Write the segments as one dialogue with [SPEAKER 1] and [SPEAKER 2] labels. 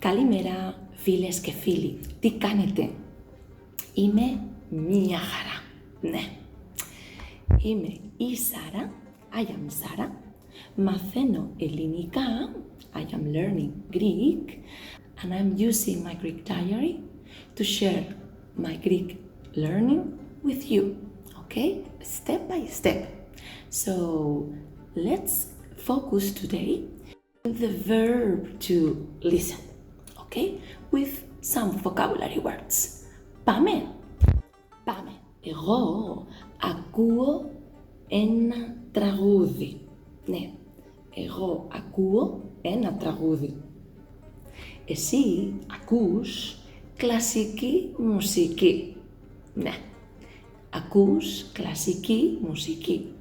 [SPEAKER 1] Καλημέρα φίλες και φίλοι, τι κάνετε? Είμαι μια χαρά, ναι. Είμαι η Σάρα, I am Sara. Μαθαίνω ελληνικά, I am learning Greek. And I'm using my Greek diary to share my Greek learning with you, okay? Step by step. So let's focus today on the verb to listen, okay? With some vocabulary words. Πάμε! Πάμε! Εγώ ακούω ένα τραγούδι. Ναι, εγώ ακούω ένα τραγούδι. Εσύ ακούς κλασική μουσική. Ναι, ακούς κλασική μουσική.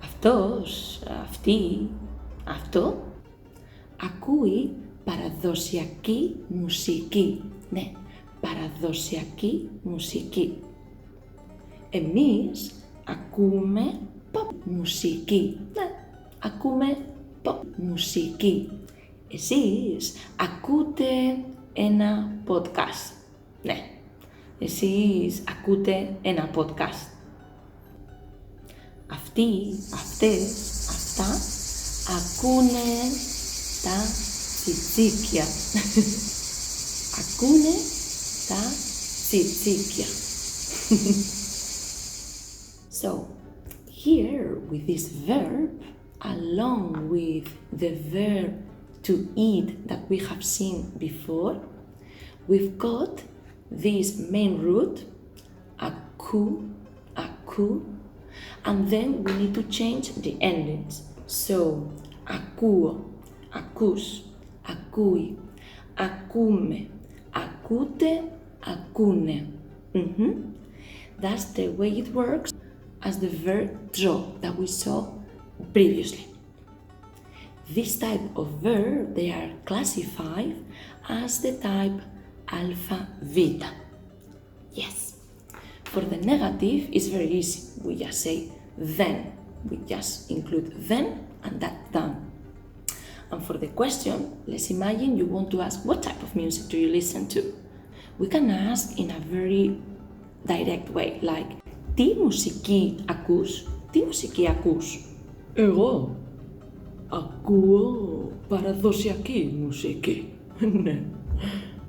[SPEAKER 1] Αυτός, αυτή, αυτό ακούει παραδοσιακή μουσική. Ναι, παραδοσιακή μουσική. Εμείς ακούμε pop μουσική. Ναι, ακούμε pop μουσική. Εσείς ακούτε ένα podcast. Ναι, εσείς ακούτε ένα podcast. Αυτοί, αυτές, αυτά ακούνε τα τσιτσίκια. Ακούνε τα τσιτσίκια. So, here with this verb, along with the verb to eat that we have seen before, we've got this main root, aku, and then we need to change the endings. So, ακούω, ακούς, ακούει, ακούμε, ακούτε, ακούνε. That's the way it works as the verb draw that we saw previously. This type of verb, they are classified as the type alpha beta. Yes. For the negative, it's very easy. We just say then. We just include then and that's done. And for the question, let's imagine you want to ask what type of music do you listen to? We can ask in a very direct way, like τι μουσική ακούς? Τι μουσική ακούς? Εγώ ακούω παραδοσιακή μουσική. Ναι,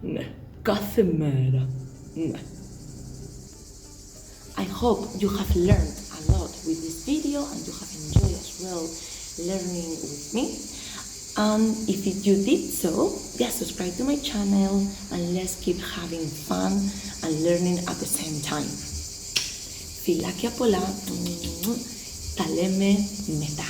[SPEAKER 1] ναι, κάθε μέρα, ναι. I hope you have learned a lot with this video and you have enjoyed as well learning with me. And if you did so, just subscribe to my channel and let's keep having fun and learning at the same time. Φιλάκια πολλά, τα λέμε μετά.